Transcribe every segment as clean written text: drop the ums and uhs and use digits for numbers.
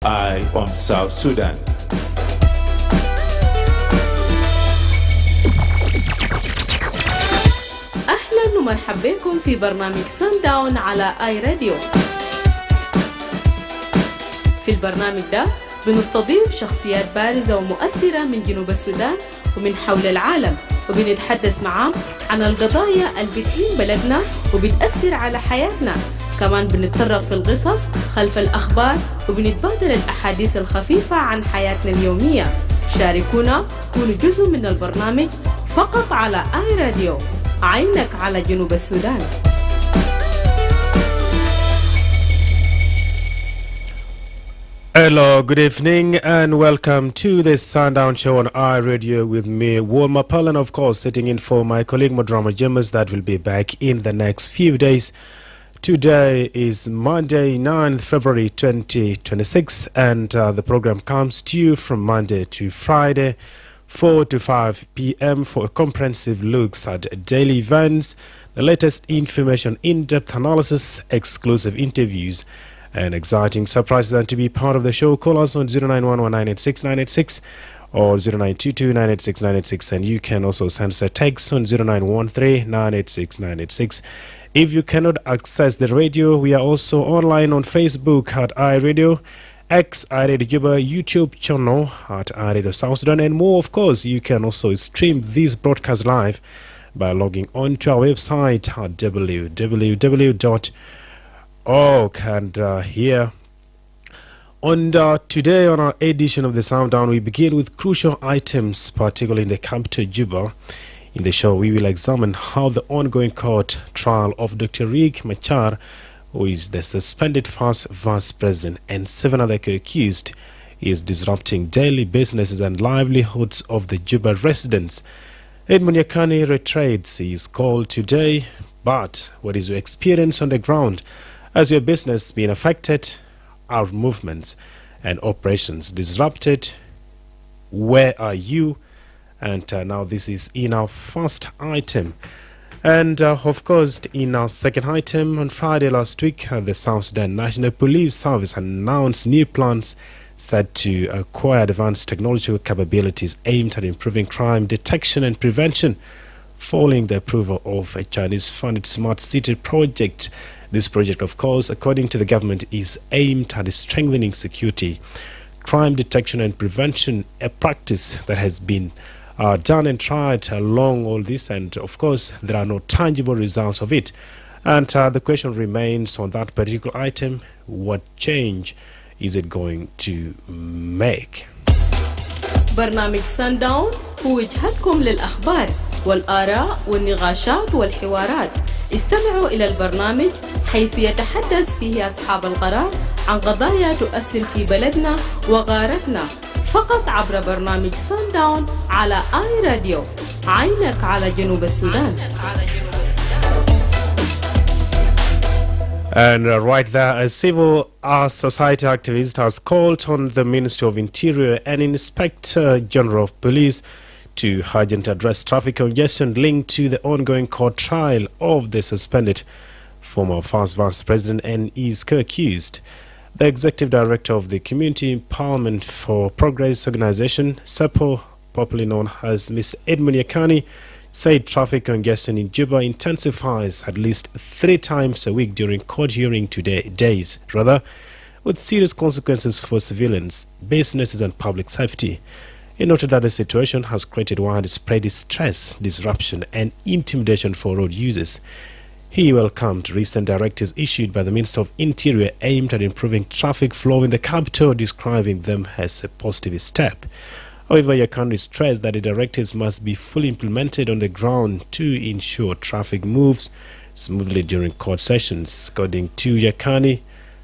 Eye on South Sudan. أهلا ومرحبا بكم في برنامج Sundown على آي راديو. في البرنامج ده بنستضيف شخصيات بارزة ومؤثرة من جنوب السودان ومن حول العالم، وبنتحدث معاهم عن القضايا اللي بتهم بلدنا وبتأثر على حياتنا. كمان بنتطرق في القصص خلف الأخبار وبنتبادل الأحاديث الخفيفة عن حياتنا اليومية. شاركونا، كونوا جزء من البرنامج فقط على آي راديو، عينك على جنوب السودان. Hello, good evening and welcome to the Sundown show on our radio with me, Wol Mapal, and of course sitting in for my colleague Madrama James that will be back in the next few days. Today is Monday, 9th February 2026, and the program comes to you from Monday to Friday, 4 to 5 p.m. for a comprehensive looks at daily events, the latest information, in-depth analysis, exclusive interviews, and exciting surprises. And to be part of the show, call us on 0911986986 or 0922986986, and you can also send us a text on 0913986986. If you cannot access the radio, we are also online on Facebook at iRadio, X iRadio Juba, YouTube channel at iRadio South Sudan, and more. Of course, you can also stream this broadcast live by logging on to our website at www.org. And here on today on our edition of the Sundown, we begin with crucial items, particularly in the capital Juba. In the show, we will examine how the ongoing court trial of Dr. Riek Machar, who is the suspended first vice president, and 7 other accused, is disrupting daily businesses and livelihoods of the Juba residents. Edmund Yakani reiterates his call today, but what is your experience on the ground? Has your business been affected? Are movements and operations disrupted? Where are you? And now this is in our first item. And of course, in our second item, on Friday last week, the South Sudan National Police Service announced new plans set to acquire advanced technological capabilities aimed at improving crime detection and prevention, following the approval of a Chinese-funded smart city project. This project, of course, according to the government, is aimed at strengthening security, crime detection and prevention, a practice that has been done and tried along all this, and of course there are no tangible results of it. And the question remains on that particular item: what change is it going to make? برنامج Sundown هو وجهتكم للأخبار والآراء والنقاشات والحوارات. استمعوا إلى البرنامج حيث يتحدث فيه أصحاب القرار عن قضايا تؤثر في بلدنا وغارتنا، فقط عبر برنامج Sundown على آي راديو، عينك على جنوب السودان. And right there, a civil society activist has called on the Ministry of Interior and Inspector General of Police to urgently address traffic congestion linked to the ongoing court trial of the suspended former first vice president and his co-accused. The executive director of the Community Empowerment for Progress organization, SEPO, popularly known as Ms. Edmund Yakani, said traffic congestion in Juba intensifies at least 3 times a week during court hearing days, with serious consequences for civilians, businesses and public safety. He noted that the situation has created widespread stress, disruption and intimidation for road users. He welcomed recent directives issued by the Minister of Interior aimed at improving traffic flow in the capital, describing them as a positive step. However, Yakani stressed that the directives must be fully implemented on the ground to ensure traffic moves smoothly during court sessions. According to Yakani,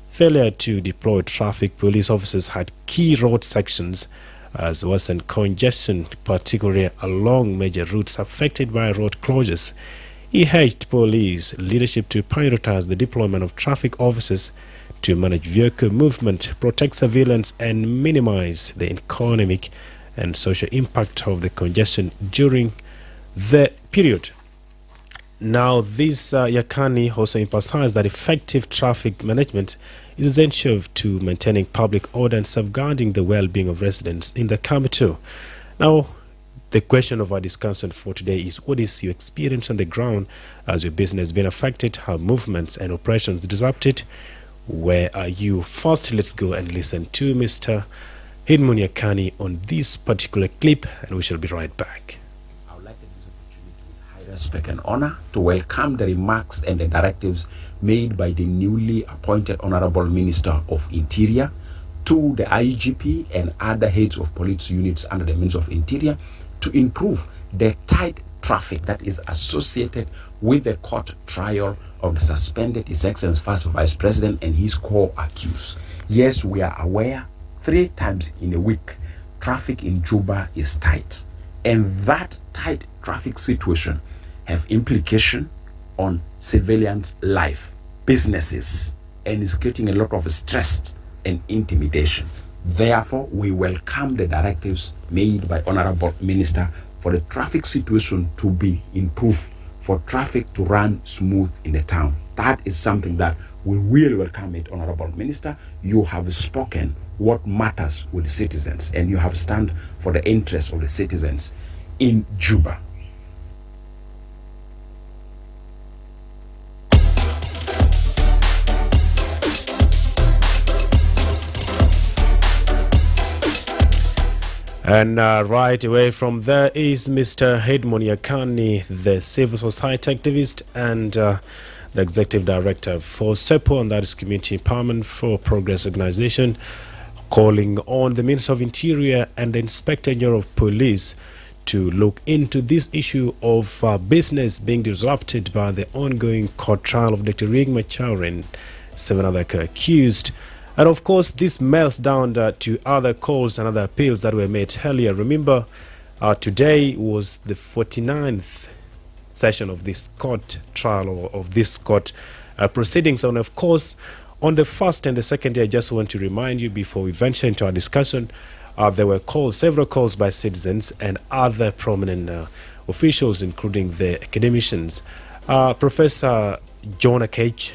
failure to deploy traffic police officers at key road sections as worsened congestion, particularly along major routes affected by road closures. He urged police leadership to prioritize the deployment of traffic officers to manage vehicle movement, protect civilians, and minimize the economic and social impact of the congestion during the period. Now, this Yakani also emphasized that effective traffic management is essential to maintaining public order and safeguarding the well-being of residents in the capital. Now, the question of our discussion for today is, what is your experience on the ground as your business been affected? How movements and operations disrupted? Where are you? First, let's go and listen to Mr. Hidmunia Kani on this particular clip, and we shall be right back. I would like to take this opportunity with high respect and honor to welcome the remarks and the directives made by the newly appointed Honorable Minister of Interior to the IGP and other heads of police units under the Ministry of Interior to improve the tight traffic that is associated with the court trial of the suspended His Excellency First Vice President and his co-accused. Yes, we are aware 3 times in a week traffic in Juba is tight, and that tight traffic situation have implication on civilians' life, businesses, and is creating a lot of stress and intimidation. Therefore, we welcome the directives made by Honorable Minister for the traffic situation to be improved, for traffic to run smooth in the town. That is something that we will welcome it, Honorable Minister. You have spoken what matters with the citizens, and you have stand for the interests of the citizens in Juba. And right away from there is Mr. Hidmunia Kani, the civil society activist and the executive director for SEPO, and that is Community Empowerment for Progress Organization, calling on the Minister of Interior and the Inspector General of Police to look into this issue of business being disrupted by the ongoing court trial of Dr. Riek Machar and 7 other accused. And of course, this melts down to other calls and other appeals that were made earlier. Remember, today was the 49th session of this court trial, or of this court proceedings. And of course, on the first and the second day, I just want to remind you before we venture into our discussion, there were several calls by citizens and other prominent officials, including the academicians. Professor John Akage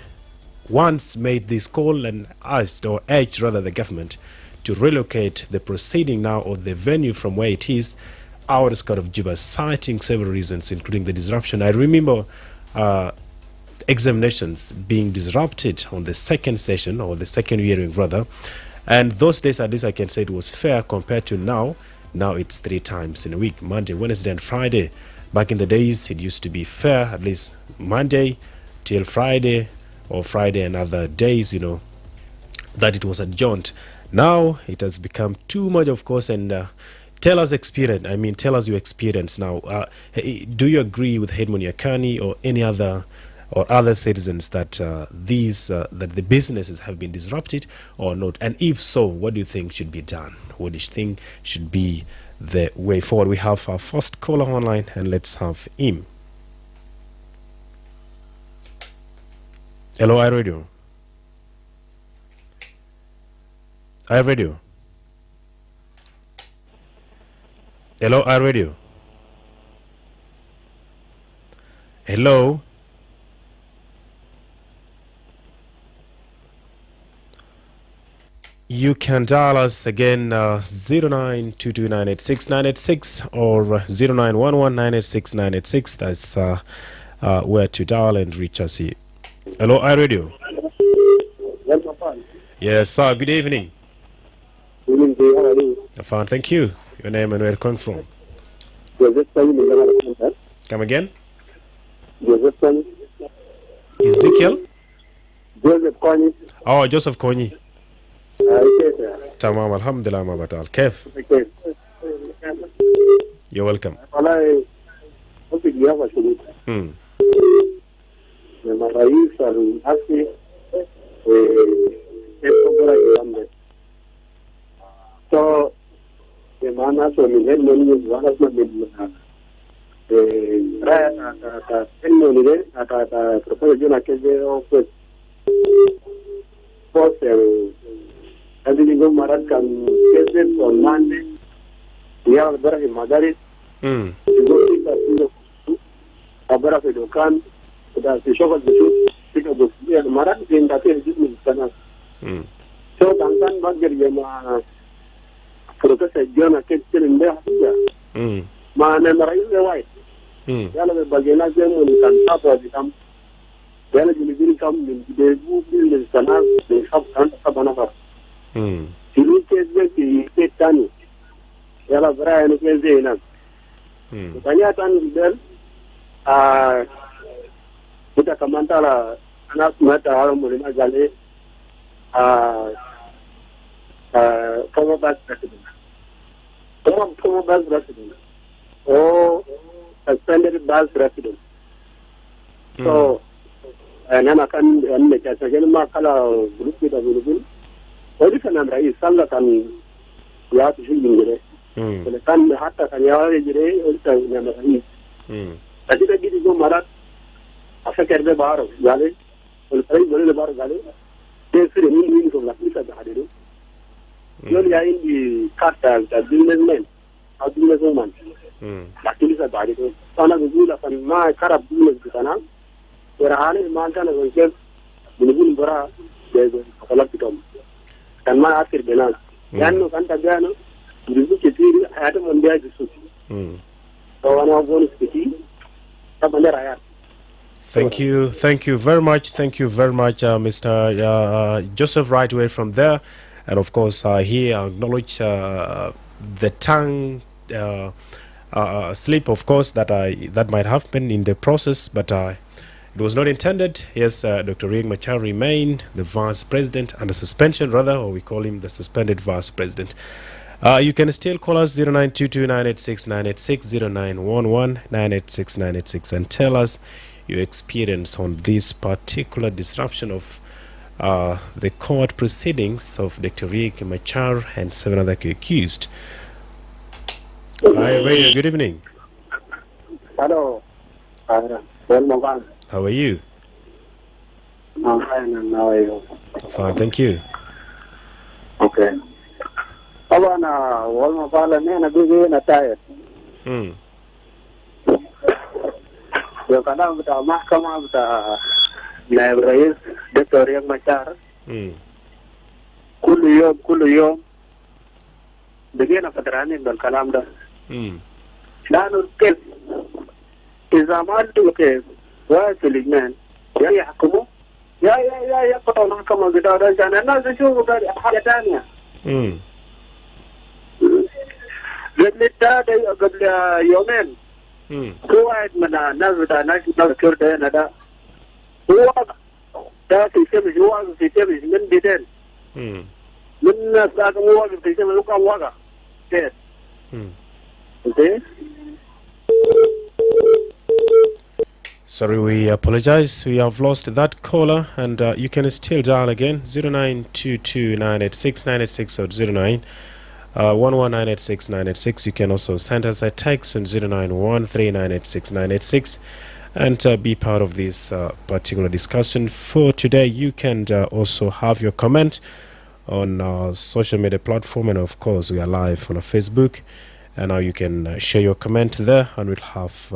once made this call and urged the government to relocate the proceeding now, or the venue from where it is, outskirts of Juba, citing several reasons, including the disruption. I remember examinations being disrupted on the second session, or the second hearing rather, and those days, at least I can say, it was fair compared to now. Now it's 3 times in a week, Monday, Wednesday and Friday. Back in the days, it used to be fair, at least Monday till Friday, or Friday and other days, that it was adjourned. Now it has become too much, of course, and tell us your experience now. Do you agree with Hidmunia Kani or any other citizens that that the businesses have been disrupted or not? And if so, what do you think should be done? What do you think should be the way forward? We have our first caller online, and let's have him. Hello, iRadio. iRadio. Hello, iRadio. Hello. You can dial us again, 0922986986 or 0911986986. That's where to dial and reach us here. Hello, iRadio. Wol Mapal. Yes, sir. Good evening. Good evening. How are you? Fine, thank you. Your name and where you come from? Come again? Ezekiel? Joseph Kony. Oh, Joseph Kony. Tamam, alhamdulillah, ma batal. Kef? You're welcome. So, the man has to be very many one of the on Monday. We have a very Madrid. To go to a Barafidokan, that's the shock of the truth, because of the Marat in that is So Tangan Bagger Yama Professor John Kitchen in there. Man and Maria White. Yellow Bagena German can stop or become. Then you will come in the buildings and they have Sabanova. He reaches the state Tani. Yellow Brian is enough. Tanyatan then with a Kamantala announcement Aramurina Gale former vice president. Former vice president. Or suspended vice president. So and then I can make a second Makala group with available. What is an Amra Sanga can we have to shoot the can Hatta can Yari also never eat. I did a bit of Marat. I forget the bar of Gale. Will play the bar of Gale. There's the meaning of La Pisa Hadido. Only I in the carters that businessmen, a businesswoman. La Pisa Hadido. Son of the Gula and my Carab business. Where I am Montana was just in the Bulbara, there's a collectum. And my after Benan. Yano Cantagano, the Zuki, Adam on the Suki. So one of one is the key. Thank you very much, Mr. Joseph, right away from there. And of course, here I acknowledge the tongue slip, of course, that might have been in the process, but it was not intended. Yes, Dr. Riek Machar remained the vice president under suspension, rather, or we call him the suspended vice president. You can still call us 0922-986-986, 0911-986-986, and tell us your experience on this particular disruption of the court proceedings of Dr. Riek Machar and 7 other accused. Hi, Ray, good evening. Hello. Wol Mapal. How are you? I'm fine, and how are you? Fine, thank you. Okay. Abana, Wol Mapal, and a big in a tire. You can have the Mahkama of the Libraries, Dr. Riek Machar. Kulu begin of the running the Kalamda. Nanu case is a man to case. Why feeling man? Yeah, Kumu. Yeah, put on Mahkama without us, and another show about Hatania. Let me tell your men. Go ahead, Mana, Nazata, National Security, and other. Who are that? System is one system is men be then. Minna start war with system look at water. Yes. Okay. Sorry, we apologize. We have lost that caller, and you can still dial again 0922-986-986 or 0911-986-986. You can also send us a text on 0913-986-986 and be part of this particular discussion for today. You can also have your comment on our social media platform, and of course we are live on Facebook, and now you can share your comment there, and we'll have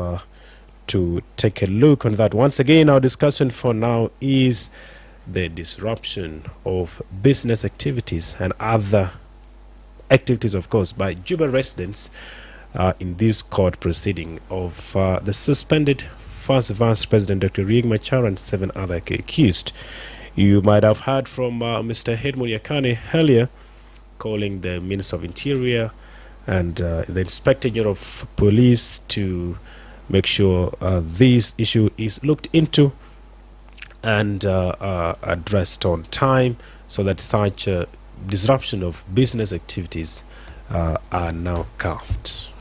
to take a look on that. Once again, our discussion for now is the disruption of business activities and other activities, of course, by Juba residents in this court proceeding of the suspended first vice president Dr. Riek Machar and 7 other accused. You might have heard from Mr. Edmund Yakane earlier, calling the Minister of Interior and the Inspector General of Police to make sure this issue is looked into and addressed on time, so that such disruption of business activities are now curbed.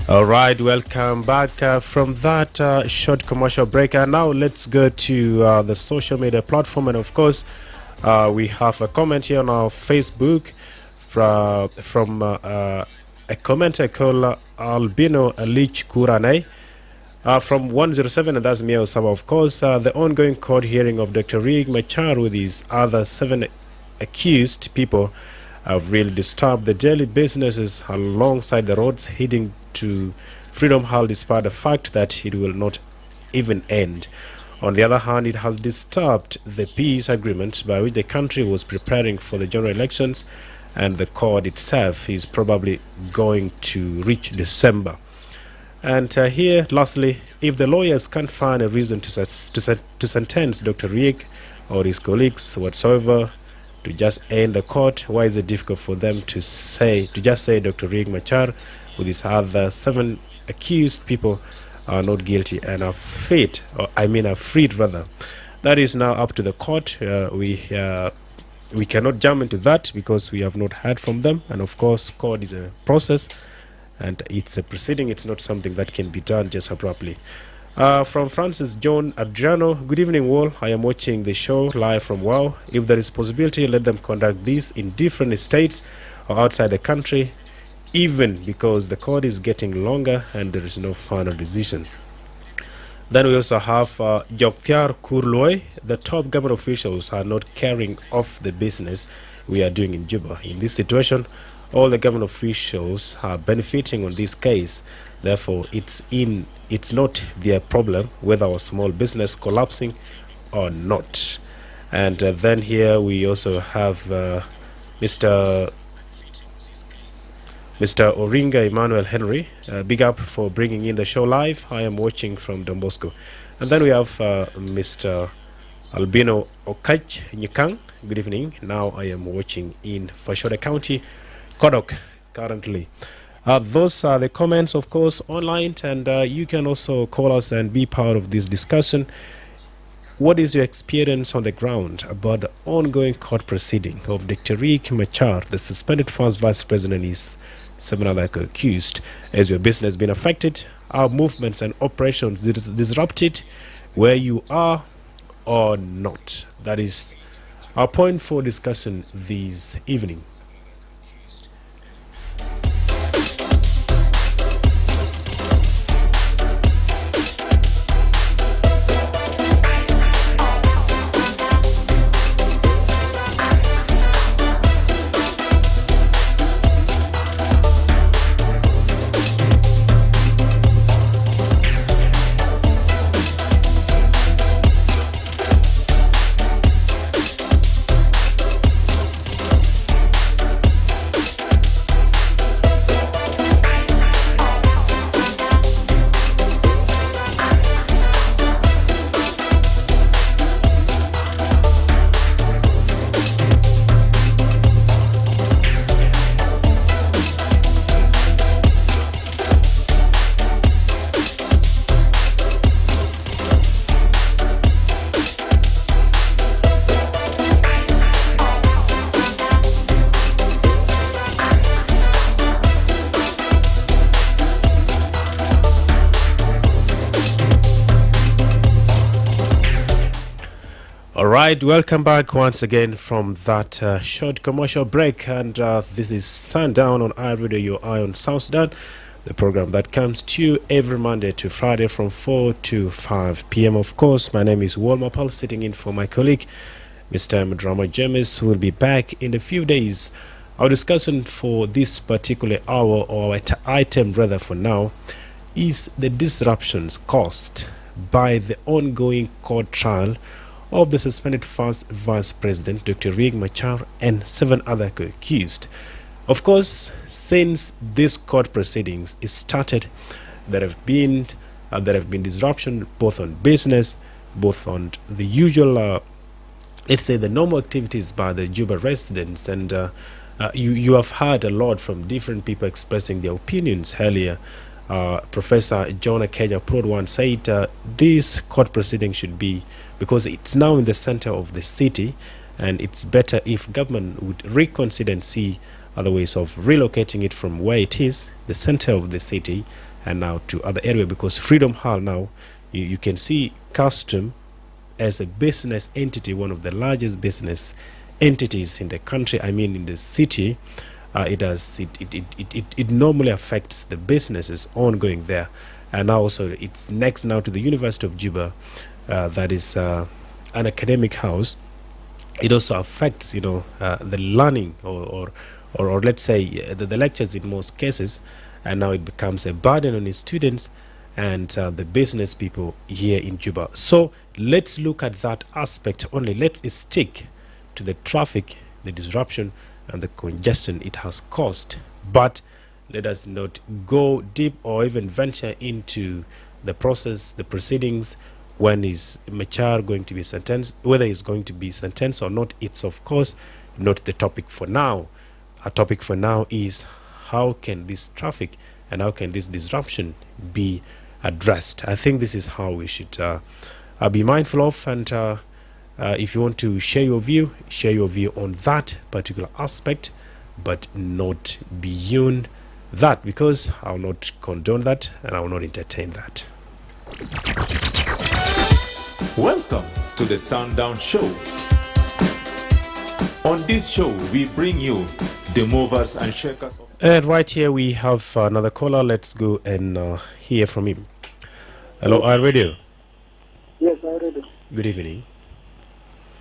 All right, welcome back from that short commercial break. And now let's go to the social media platform. And of course, we have a comment here on our Facebook from a commenter called Albino Lich Kurane from 107, and that's me, Osama. Of course, the ongoing court hearing of Dr. Riek Machar with his other 7 accused people have really disturbed the daily businesses alongside the roads heading to Freedom Hall, despite the fact that it will not even end. On the other hand, it has disturbed the peace agreement by which the country was preparing for the general elections, and the court itself is probably going to reach December. And here, lastly, if the lawyers can't find a reason to sentence Dr. Riek or his colleagues whatsoever to just end the court, why is it difficult for them to just say Dr. Riek Machar with his other 7 accused people are not guilty and are freed rather? That is now up to the court. We cannot jump into that because we have not heard from them, and of course court is a process and it's a proceeding. It's not something that can be done just abruptly. From Francis John Adriano, good evening, Wol. I am watching the show live from WOW. If there is possibility, let them conduct this in different states or outside the country, even because the court is getting longer and there is no final decision. Then we also have Joktiar Kurloy. The top government officials are not carrying off the business we are doing in Juba. In this situation, all the government officials are benefiting on this case. Therefore, it's not their problem whether our small business collapsing or not. And then here we also have Mr. Oringa Emmanuel Henry. Big up for bringing in the show live. I am watching from Don Bosco. And then we have Mr. Albino Okach Nyikang. Good evening. Now I am watching in Fashoda County, Kodok currently. Those are the comments, of course, online, and you can also call us and be part of this discussion. What is your experience on the ground about the ongoing court proceeding of Dr. Riek Machar, the suspended first vice president, and his 7 other accused? Has your business been affected? Are movements and operations disrupted where you are or not? That is our point for discussion this evening. Alright, welcome back once again from that short commercial break, and this is Sundown on iRadio, your eye on South Sudan, the program that comes to you every Monday to Friday from 4 to 5 p.m. Of course, my name is Wol Mapal, sitting in for my colleague, Mr. Madrama James, who will be back in a few days. Our discussion for this particular hour, or item rather for now, is the disruptions caused by the ongoing court trial of the suspended first vice president Dr. Riek Machar and 7 other accused. Of course, since this court proceedings is started, there have been disruption both on business, both on the usual, let's say the normal activities by the Juba residents, and you have heard a lot from different people expressing their opinions earlier. Professor John Akeja Prod once said this court proceeding should be, because it's now in the center of the city, and it's better if government would reconsider and see other ways of relocating it from where it is, the center of the city, and now to other area, because Freedom Hall now, you can see Custom as a business entity, one of the largest business entities in the country, I mean in the city, it normally affects the businesses ongoing there. And now also it's next now to the University of Juba, that is an academic house. It also affects, the learning or let's say the lectures in most cases, and now it becomes a burden on the students and the business people here in Juba. So let's look at that aspect only. Let's stick to the traffic, the disruption, and the congestion it has caused. But let us not go deep or even venture into the process, the proceedings. When is Machar going to be sentenced? Whether he's going to be sentenced or not, it's of course not the topic for now. Our topic for now is how can this traffic and how can this disruption be addressed. I think this is how we should be mindful of. And if you want to share your view on that particular aspect, but not beyond that, because I will not condone that and I will not entertain that. Welcome to the Sundown Show. On this show, we bring you the movers and shakers of... And right here we have another caller. Let's go and hear from him. Hello, iRadio. Yes, iRadio. Good evening.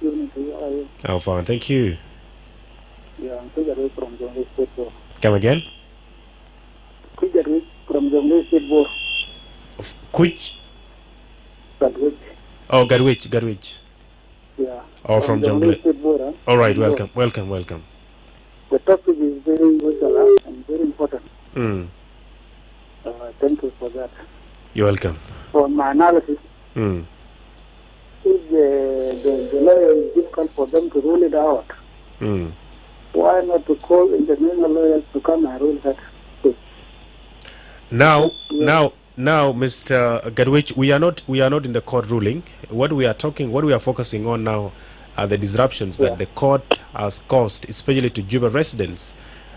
Good evening to you. How are you? I'm fine, thank you. Yeah, I'm Kujarwit from Jonglei State Board. Come again? Kujarwit from Jonglei State Board. Which? Kujarwit. Oh, Garwich. Yeah. Oh, from Jonglei. State Board, huh? All right, welcome. The topic is very useful and very important. Thank you for that. You're welcome. For my analysis, if the law is difficult for them to rule it out, why not to call international lawyers to come and rule that case? Now, Mr. Garwich, we are not in the court ruling. What we are focusing on now are the disruptions that the court has caused, especially to Juba residents.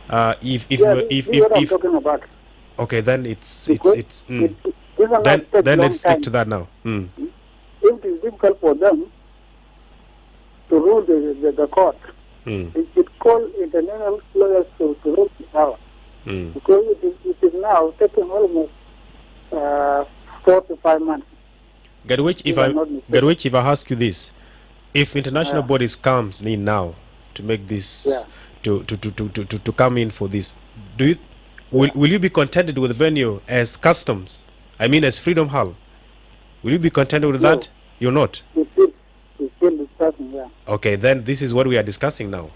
If I'm talking about. Okay, then then let's stick to that now. If it is difficult for them to rule the court, it should call international lawyers to rule it out. Because it is now taking almost 4 to 5 months. Garwich, if I ask you this, if international bodies comes in now to make this to come in for this, will you be contented with the venue as customs? I mean, as Freedom Hall? Will you be contented with that? You're not. We're still discussing. Yeah. Okay, then this is what we are discussing now.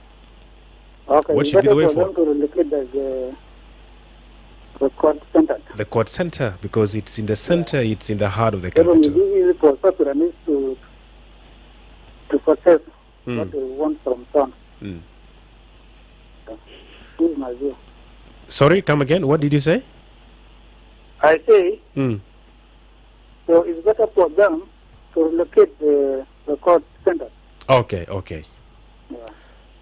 Okay. What should be the way forward? To relocate the court center. The court center, because it's in the center, it's in the heart of the capital. It is easy for South Sudanese to process what they want from town. This is my view. Sorry, come again. What did you say? I say, so it's better for them to relocate the court center. Okay. Yeah.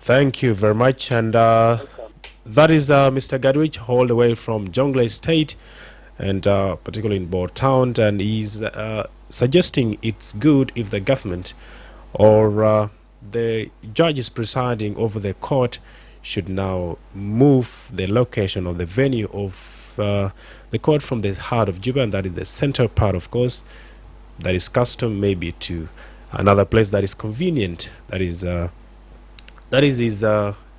Thank you very much. And that is Mr. Gadwich, all the way from Jonglei State, and particularly in Bor Town. And he's suggesting it's good if the government or the judges presiding over the court should now move the location of the venue of the court from the heart of Juba, and that is the center part, of course. That is custom, maybe to another place that is convenient. That is his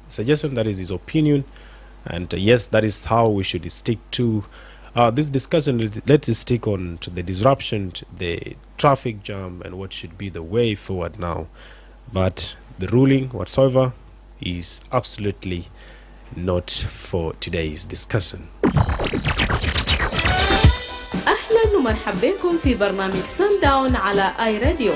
suggestion, that is his opinion, and yes, that is how we should stick to this discussion. Let's stick on to the disruption, the traffic jam, and what should be the way forward now. But the ruling whatsoever is absolutely not for today's discussion. أهلا ومرحبا بكم في برنامج Sundown على آي راديو.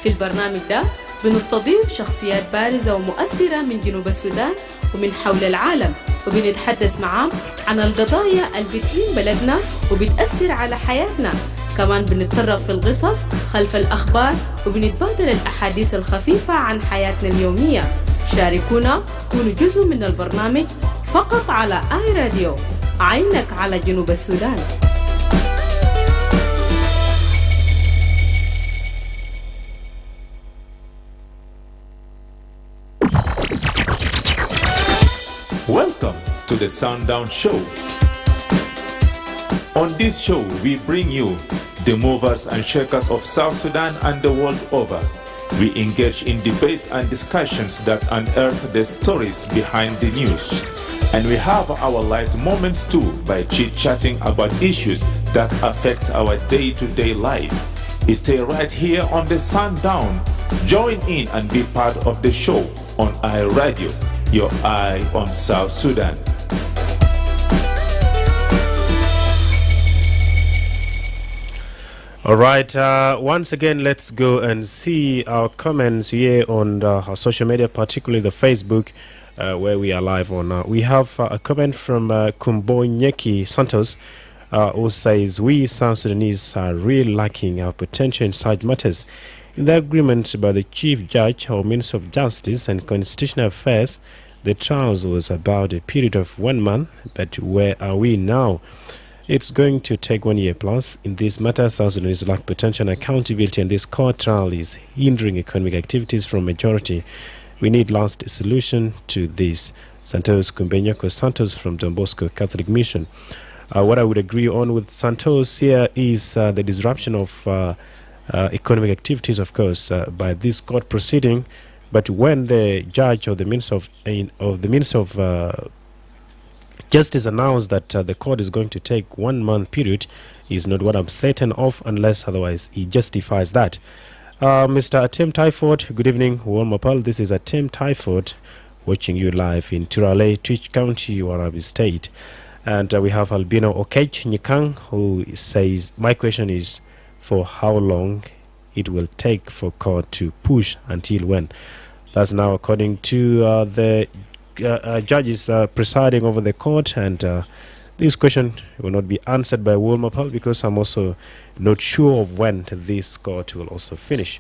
في البرنامج ده بنستضيف شخصيات بارزة ومؤثرة من جنوب السودان ومن حول العالم، وبنتحدث معاهم عن القضايا اللي بتهم بلدنا وبتأثر على حياتنا. كمان بنتطرق في القصص خلف الأخبار وبنتبادل الأحاديث الخفيفة عن حياتنا اليومية. شاركونا، كونوا جزء من البرنامج فقط على آي راديو، عينك على جنوب السودان. to the Sundown Show. On this show, we bring you the movers and shakers of South Sudan and the world over. We engage in debates and discussions that unearth the stories behind the news. And we have our light moments too by chit-chatting about issues that affect our day-to-day life. Stay right here on the Sundown. Join in and be part of the show on iRadio, your eye on South Sudan. All right, once again, let's go and see our comments here on our social media, particularly the Facebook, where we are live on. We have a comment from Kumbonyeki Santos, who says, we South Sudanese are really lacking our potential in such matters. In the agreement by the Chief Judge or Minister of Justice and Constitutional Affairs, the trials was about a period of 1 month, but where are we now? It's going to take 1 year plus. In this matter, South Sudanese lack potential and accountability, and this court trial is hindering economic activities from majority. We need last solution to this. Santos Kumbenyako Santos from Don Bosco Catholic Mission. What I would agree on with Santos here is the disruption of economic activities, of course, by this court proceeding. But when the judge or the Minister of Justice announced that the court is going to take 1 month period, is not what I'm certain of, unless otherwise he justifies that. Mr. Atem Typhoid, good evening, Wol Mapal. This is Atem Typhoid watching you live in Turale, Twitch County, Warabi State. And we have Albino Okech Nyikang, who says, my question is for how long it will take for court to push until when. That's now according to the judges presiding over the court, and this question will not be answered by Wol Mapal because I'm also not sure of when this court will also finish.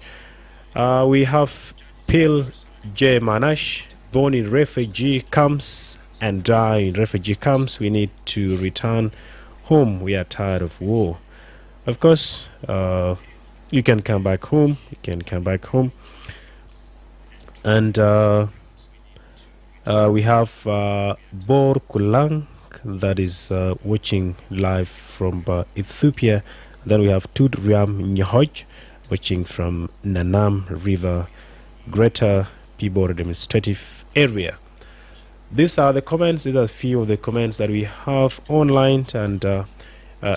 We have Pil J. Manash, born in refugee camps and die in refugee camps. We need to return home. We are tired of war. Of course, you can come back home. And we have Bor Kulang, that is watching live from Ethiopia. Then we have Tud Riam Nyahoj, watching from Nanam River, Greater Pibor Administrative Area. These are the comments. These are a few of the comments that we have online, and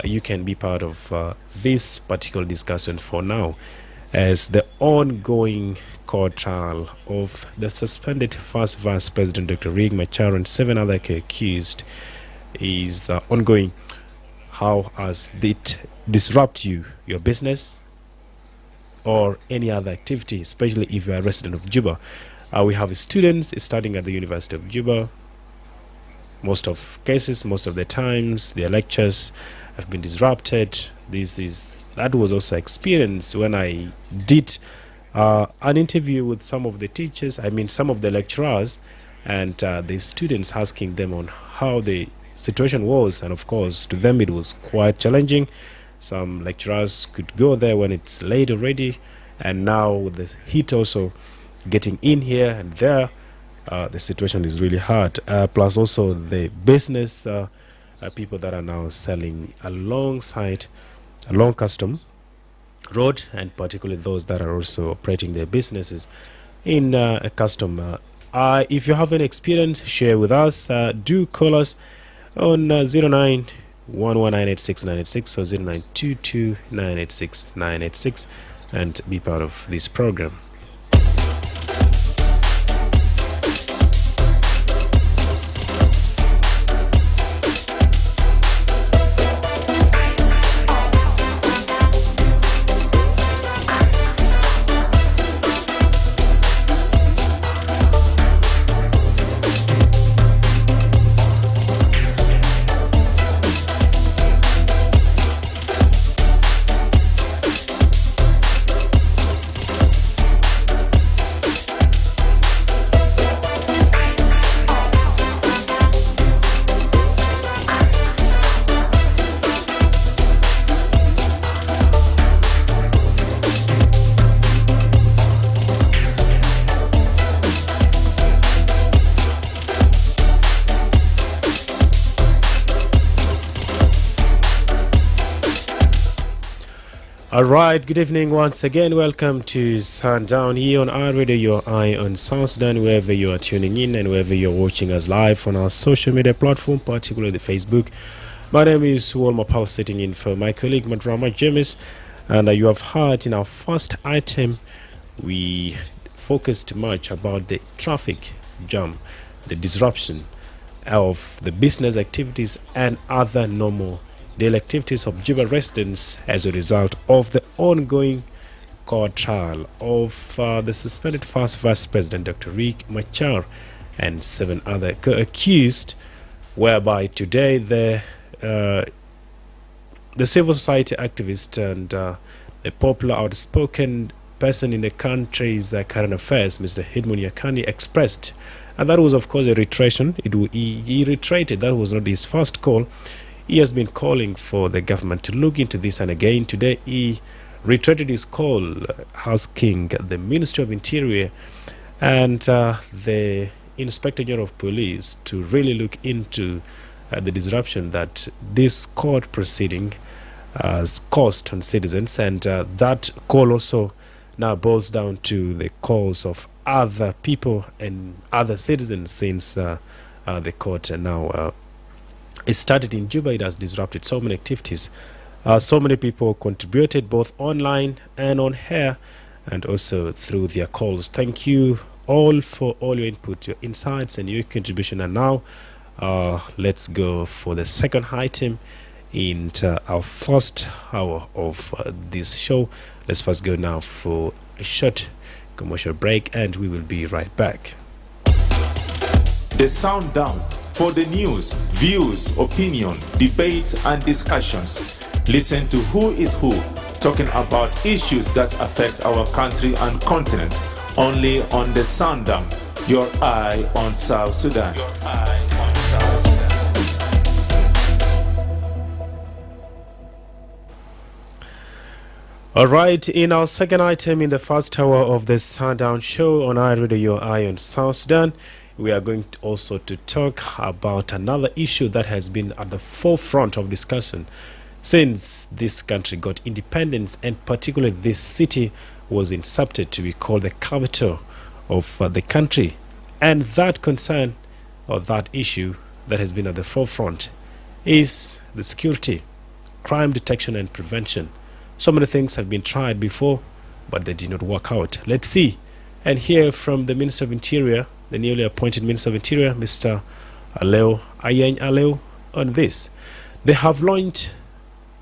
you can be part of this particular discussion for now, as the ongoing court trial of the suspended first Vice President Dr. Riek Machar and 7 other accused is ongoing. How has it disrupt your business or any other activity, especially if you are a resident of Juba? We have students studying at the University of Juba. Most of the times, their lectures have been disrupted. That was also experience when I did an interview with some of the some of the lecturers, and the students asking them on how the situation was, and of course to them it was quite challenging. Some lecturers could go there when it's late already, and now with the heat also getting in here and there, the situation is really hard. Plus also the business people that are now selling along custom road, and particularly those that are also operating their businesses in a custom. If you have any experience, share with us. Do call us on 0911986986 or 0922986986 and be part of this program. All right, good evening once again. Welcome to Sundown here on our radio, your eye on Sundown, wherever you are tuning in and wherever you're watching us live on our social media platform, particularly Facebook. My name is Wol Mapal, sitting in for my colleague Madrama James, and you have heard in our first item, we focused much about the traffic jam, the disruption of the business activities and other normal daily activities of Juba residents as a result of the ongoing court trial of the suspended first Vice President Dr. Riek Machar and 7 other accused, whereby today the civil society activist and the popular outspoken person in the country's current affairs, Mr. Hidmun Yakani, expressed, and that was of course a reiteration. He reiterated that was not his first call. He has been calling for the government to look into this, and again today he reiterated his call, asking the Ministry of Interior and the Inspector General of Police to really look into the disruption that this court proceeding has caused on citizens, and that call also now boils down to the calls of other people and other citizens, since the court now it started in Juba. It has disrupted so many activities. So many people contributed both online and on air and also through their calls. Thank you all for all your input, your insights and your contribution. And now let's go for the second item in our first hour of this show. Let's first go now for a short commercial break and we will be right back. The Sundown, for the news, views, opinion, debates and discussions. Listen to Who is Who, talking about issues that affect our country and continent, only on the Sundown, your eye on South Sudan. Your eye on South Sudan. All right, in our second item in the first hour of the Sundown show on our radio, your eye on South Sudan, we are going to also to talk about another issue that has been at the forefront of discussion since this country got independence, and particularly this city was inserted to be called the capital of the country. And that concern, or that issue that has been at the forefront, is the security, crime detection and prevention. So many things have been tried before, but they did not work out. Let's see and hear from the Minister of Interior, the newly appointed Minister of Interior, Mr. Aleo Ayeng Aleo, on this. They have launched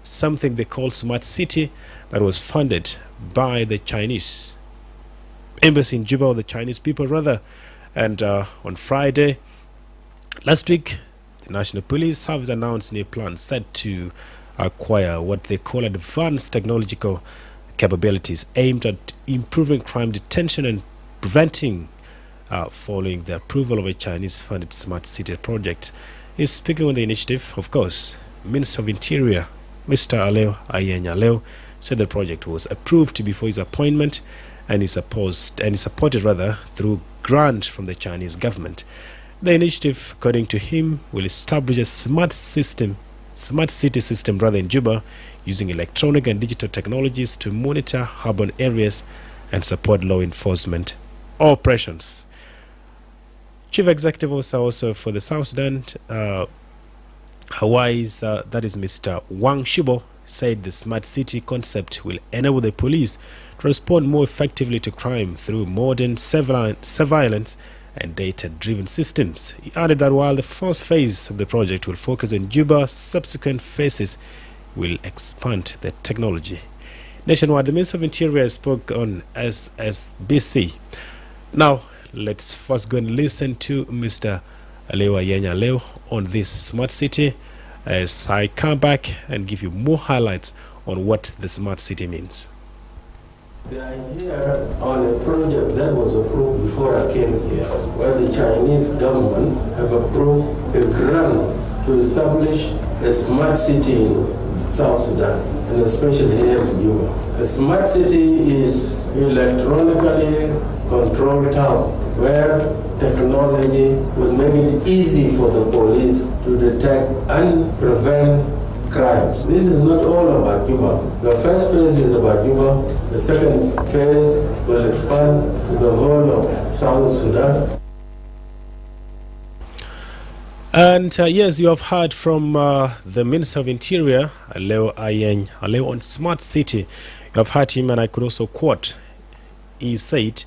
something they call Smart City that was funded by the Chinese embassy in Juba, or the Chinese people rather. And on Friday last week, the National Police Service announced new plans set to acquire what they call advanced technological capabilities aimed at improving crime detection and preventing, following the approval of a Chinese-funded Smart City project. Is speaking on the initiative, of course, Minister of Interior, Mr. Aleo Ayeng Aleo, said the project was approved before his appointment and is supported rather through grant from the Chinese government. The initiative, according to him, will establish a smart city system rather in Juba, using electronic and digital technologies to monitor urban areas and support law enforcement operations. Chief Executive Officer also for the South Sudan, Hawaii's, that is Mr. Wang Shibo, said the smart city concept will enable the police to respond more effectively to crime through modern surveillance and data-driven systems. He added that while the first phase of the project will focus on Juba, subsequent phases will expand the technology. Nationwide, the Minister of Interior spoke on SSBC. Now, let's first go and listen to Mr. Aleo Ayeng Aleo on this smart city as I come back and give you more highlights on what the smart city means. They are here on a project that was approved before I came here, where the Chinese government have approved a grant to establish a smart city in South Sudan, and especially here in Juba. A smart city is electronically controlled town where technology will make it easy for the police to detect and prevent crimes. This is not all about Juba. The first phase is about Juba. The second phase will expand to the whole of South Sudan. And yes, you have heard from the Minister of Interior, Aleo Ayeng, Aleo on Smart City. You have heard him, and I could also quote. He said,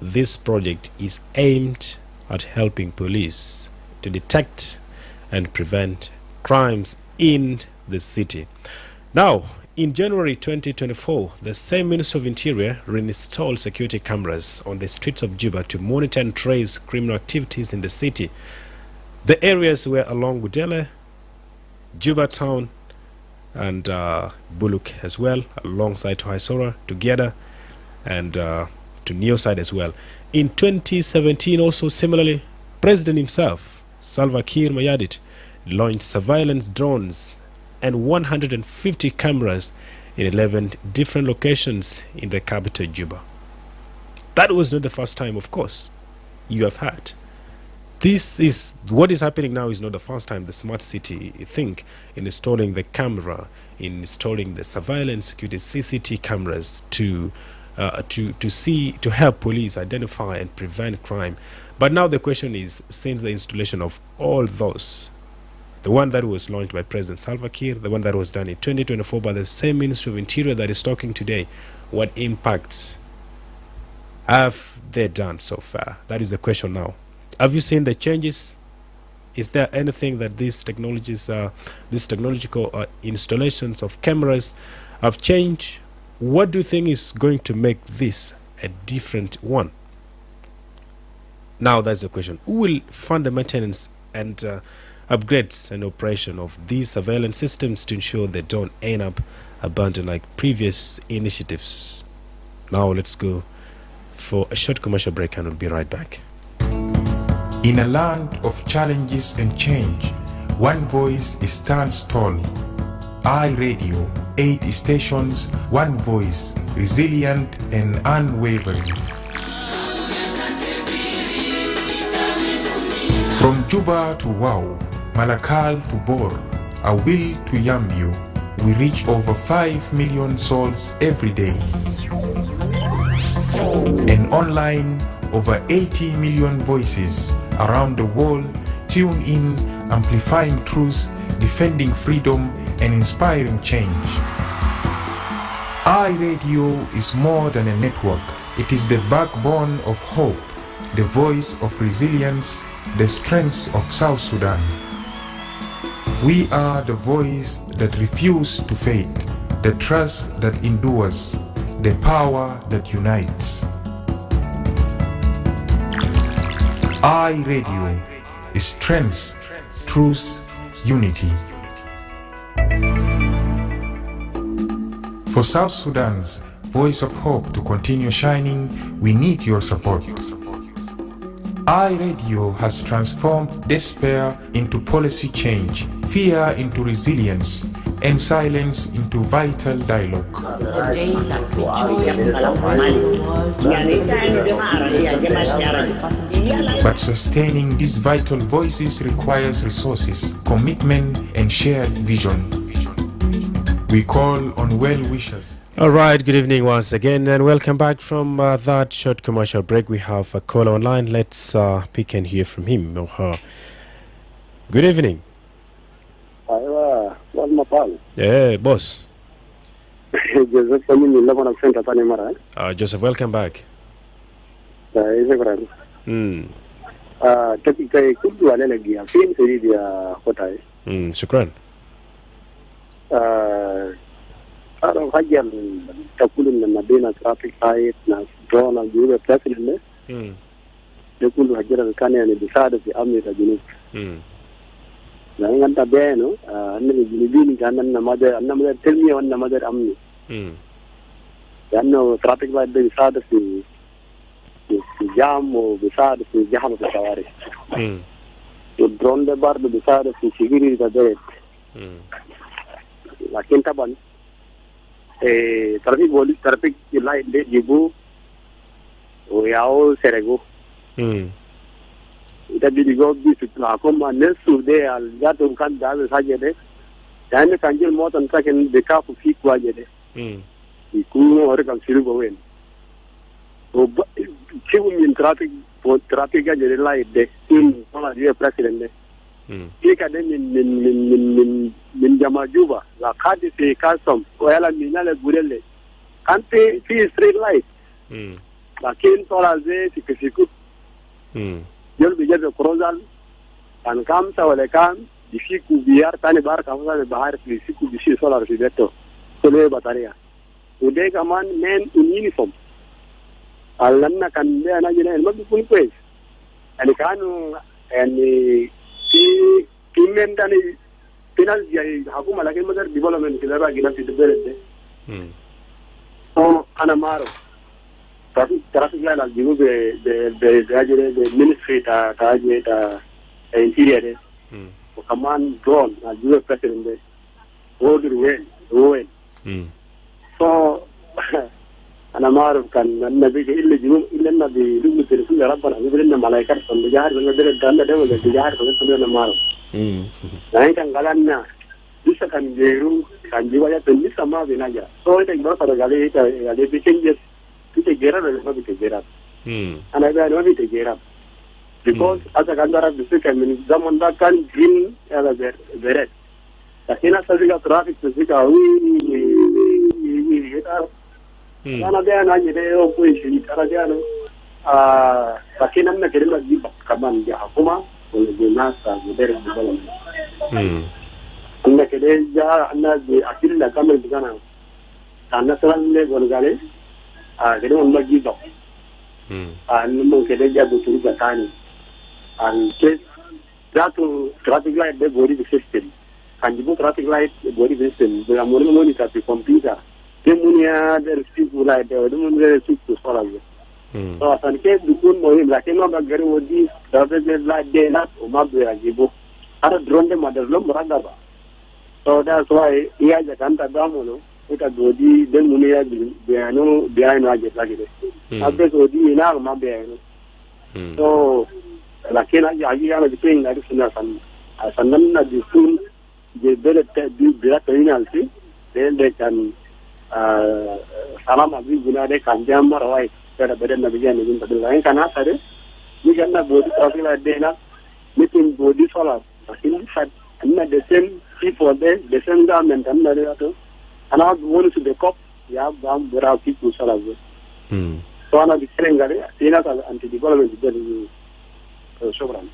this project is aimed at helping police to detect and prevent crimes in the city. Now, in January 2024, the same Minister of Interior reinstalled security cameras on the streets of Juba to monitor and trace criminal activities in the city. The areas were along Gudele, Juba Town, and Buluk as well, alongside to Haisora, together, and to Neoside as well. In 2017, also similarly, President himself, Salva Kiir Mayardit, launched surveillance drones and 150 cameras in 11 different locations in the capital, Juba. That was not the first time, of course, you have heard. This is what is happening now. Is not the first time the smart city think in installing the camera, in installing the surveillance security CCTV cameras to help police identify and prevent crime. But now the question is, since the installation of all those, the one that was launched by President Salva Kiir, the one that was done in 2024 by the same Ministry of Interior that is talking today, what impacts have they done so far? That is the question now. Have you seen the changes? Is there anything that these technological installations of cameras have changed? What do you think is going to make this a different one? Now that's the question. Who will fund the maintenance and upgrades and operation of these surveillance systems to ensure they don't end up abandoned like previous initiatives? Now let's go for a short commercial break and we'll be right back. In a land of challenges and change, one voice stands tall. iRadio, 8 stations, one voice, resilient and unwavering. From Juba to Wau, Malakal to Bor, Awil to Yambio, we reach over 5 million souls every day. And online, over 80 million voices around the world tune in, amplifying truth, defending freedom, and inspiring change. iRadio is more than a network. It is the backbone of hope, the voice of resilience, the strength of South Sudan. We are the voice that refuses to fade, the trust that endures, the power that unites. iRadio is strength, truth, unity. For South Sudan's voice of hope to continue shining, we need your support. iRadio has transformed despair into policy change, fear into resilience, and silence into vital dialogue. But sustaining these vital voices requires resources, commitment, and shared vision. We call on well-wishers. All right, good evening once again, and welcome back from that short commercial break. We have a caller online. Let's pick and hear from him or her. Good evening. Wol Mapal. Yeah, boss. Joseph, Joseph, welcome back. Shukran. تقول ان بين traffic light ناس drone جوه president يقول هجر كان يعني بيساعد في امن الجنوب لان انت بينه ان الجنوبيين كان ان ما تلمي وان ما امني لانه traffic light بيساعد في جام وبيساعد في زحمه الشوارع والدرون ده برضه بيساعد في security البلد لكن طبعا traffic police traffic light de jibu o yao serego ita bidigo bisu na koma nesu de al gato kan da saje de yani kanjil motan taken be kafu fi kwaje de ku ore kan siru go wen o kibu min traffic ga jere light de in wala die president de ika de min jama juba la khadi fi custom wala minale gurele kante fi street light lakin tola ze siku yol bi jere krozal kan kam sa wala kan difiku biar tani bar kam sa bahar siku bisi solar fi beto sole bataria ude kaman men in uniform allanna kan be ana jina el mabi kun kwes ani kanu ani ki men dani final jai hakuma lakin madar development kidara gina fi debelede so ana maro traffic light al jibu be ajere be ministry ta ajere ta interior de o kaman drone al jibu president de order wen so أنا ما أعرف كان النبي إلا جنوب إلا النبي لقوا تلفون يا ربنا يقول لنا ملاك رسول بجاهر من بدر الدالة ده ولا بجاهر فقط أنا ما أعرف لكن كان قالنا لسه كان جيرو كان جوا يا لسه ما بيناجا so itu baru pada kali itu changes kita gerak dan lebih kita gerak أنا ده lebih kita gerak because ada kan darah bisa kan zaman dah kan green ada beret tapi nasa juga traffic juga Karena dia nanya dia opoi sini karena dia pakai nama kerja lagi kaman dia hakuma oleh nasa modern development. Anda kerja anda di akhir lah kaman di sana. Karena selalu le golgale, kerja orang lagi dok. Anda kerja betul betul. Kes jatuh traffic light dia body system. Kan jibu traffic light body system. Dia mula tapi komputer. Demunia dari situ lah dia, demunia dari situ soalnya. So asalnya dukun mohon, lakin orang bagari wadi, dapat lah dia nak umat berajibu. Ada drone deh, ada drone berada apa? So that's why ia jangan tak damu lo, kita wadi demunia biaya aja lagi deh. Habis wadi ina umat biaya. So lakin aja yang ada ping ada senasan, asalnya na dukun je berat terminal sih, dia kan salam abi guna de kanjam marawai kada badan nabi jan ni badal lain kana sare ni ganna body traffic light de na meeting body solar in fact anna the same people there the same government anna de to ana won to the cop ya bam bra people solar so ana di serengare ina ka anti development de shukran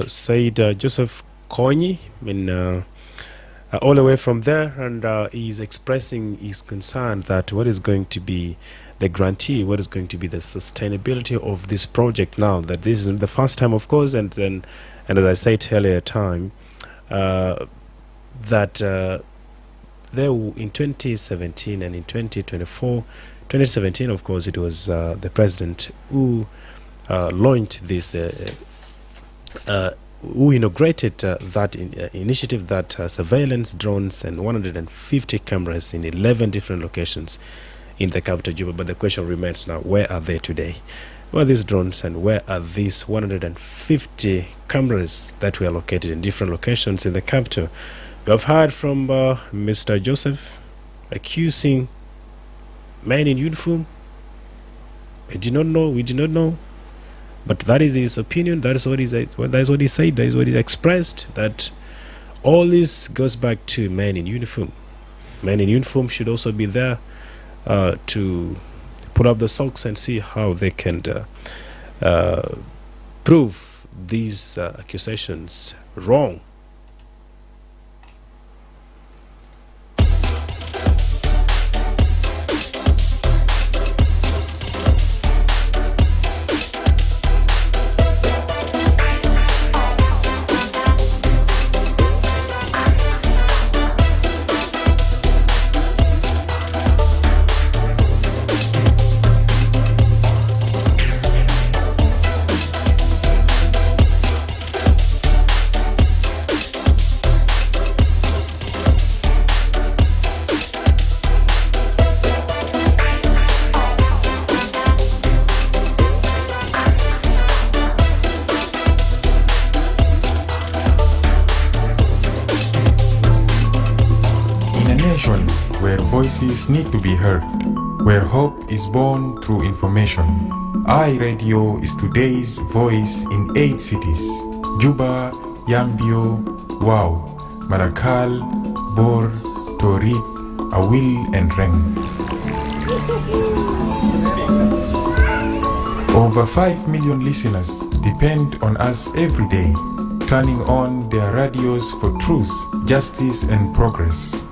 Said Joseph Konyi all the way from there, and he's expressing his concern that what is going to be the guarantee, what is going to be the sustainability of this project now, that this is the first time, of course, and as I said earlier time, that there in 2017 and in 2024, 2017, of course, it was the president who launched this who inaugurated that initiative, that surveillance drones and 150 cameras in 11 different locations in the capital Juba. But the question remains now, where are they today? Where are these drones and where are these 150 cameras that were located in different locations in the capital? We have heard from Mr. Joseph accusing men in uniform. We did not know. But that is his opinion. That is what he said. That is what he expressed. That all this goes back to men in uniform. Men in uniform should also be there to put up the socks and see how they can prove these accusations wrong. station where voices need to be heard, where hope is born through information. iRadio is today's voice in 8 cities: Juba, Yambio, Wau, Malakal, Bor, Torit, Awil and Reng. Over 5 million listeners depend on us every day, turning on their radios for truth, justice and progress.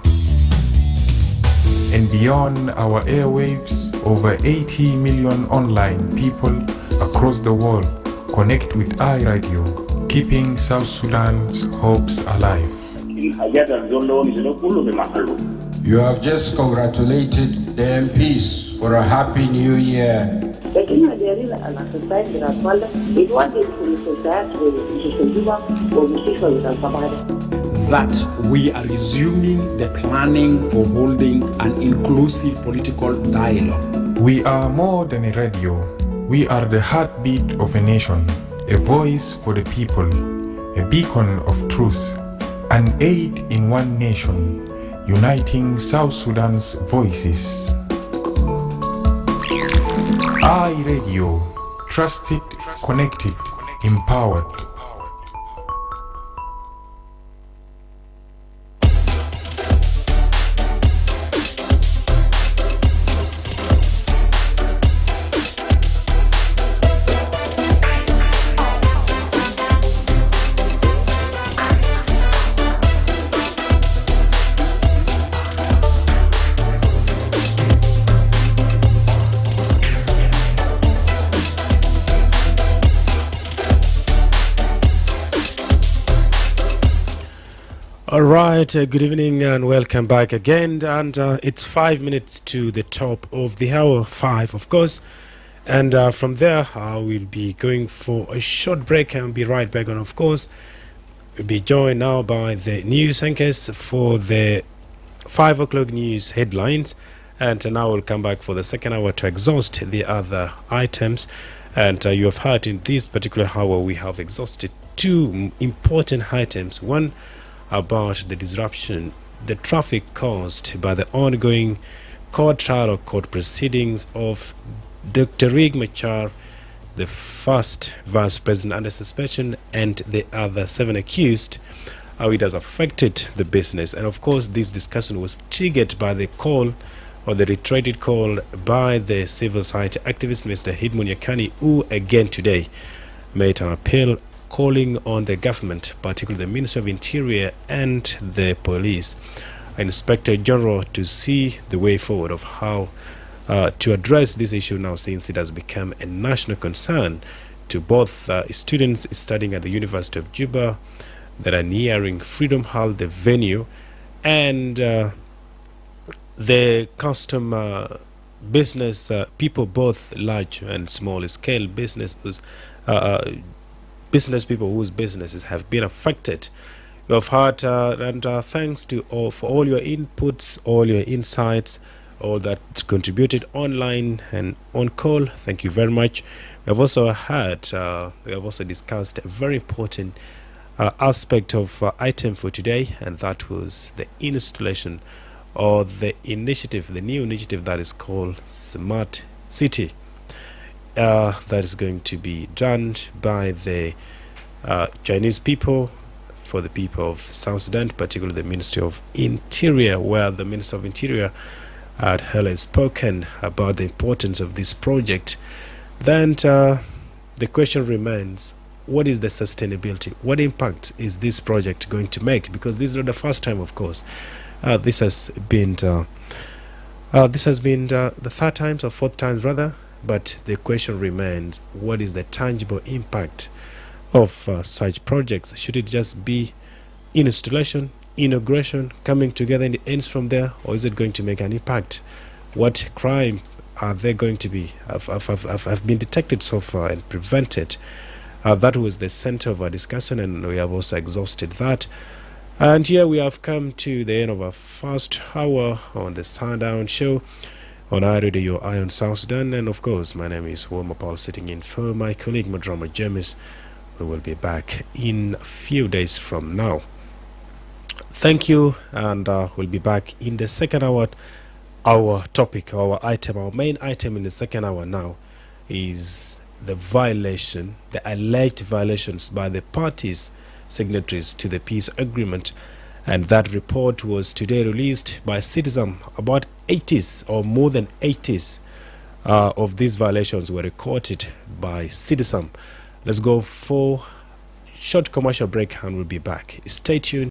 And beyond our airwaves, over 80 million online people across the world connect with iRadio, keeping South Sudan's hopes alive. You have just congratulated the MPs for a happy new year. That we are resuming the planning for holding an inclusive political dialogue. We are more than a radio. We are the heartbeat of a nation, a voice for the people, a beacon of truth, an aid in one nation, uniting South Sudan's voices. iRadio, trusted, connected, empowered. All right, good evening and welcome back again. And it's 5 minutes to the top of the hour, 5 of course. And from there, we'll be going for a short break and be right back on, of course. We'll be joined now by the news anchors for the 5 o'clock news headlines. And now we'll come back for the second hour to exhaust the other items. And you have heard in this particular hour, we have exhausted 2 important items. One, about the disruption, the traffic caused by the ongoing court trial or court proceedings of Dr. Riek Machar, the first vice president under suspension, and the other 7 accused, how it has affected the business. And of course, this discussion was triggered by the call or the reiterated call by the civil society activist Mr. Hidmon Yakani, who again today made an appeal calling on the government, particularly the Minister of Interior and the police, Inspector General, to see the way forward of how to address this issue now, since it has become a national concern to both students studying at the University of Juba that are nearing Freedom Hall, the venue, and the customer business people, both large and small scale businesses, business people whose businesses have been affected. You have heard, and thanks to all for all your inputs, all your insights, all that contributed online and on call. Thank you very much. We have also heard, we have also discussed a very important aspect of item for today, and that was the installation or the initiative, the new initiative that is called Smart City. That is going to be done by the Chinese people for the people of South Sudan, particularly the Ministry of Interior, where the Minister of Interior had earlier spoken about the importance of this project. Then the question remains, what is the sustainability? What impact is this project going to make? Because this is not the first time, of course. This has been the third time or fourth time rather. But the question remains, what is the tangible impact of such projects? Should it just be installation, inauguration, coming together and it ends from there, or is it going to make an impact? What crime are they going to be have been detected so far and prevented? That was the center of our discussion, and we have also exhausted that. And here we have come to the end of our first hour on the Sundown show on iRadio, your eye on South Sudan. And of course, my name is Wol Mapal, sitting in for my colleague Madrama James. We will be back in a few days from now. Thank you, and we'll be back in the second hour. Our topic, our item, our main item in the second hour now is the alleged violations by the parties signatories to the peace agreement. And that report was today released by Citizen. About 80s or more than 80s of these violations were recorded by Citizen. Let's go for short commercial break and we'll be back. Stay tuned.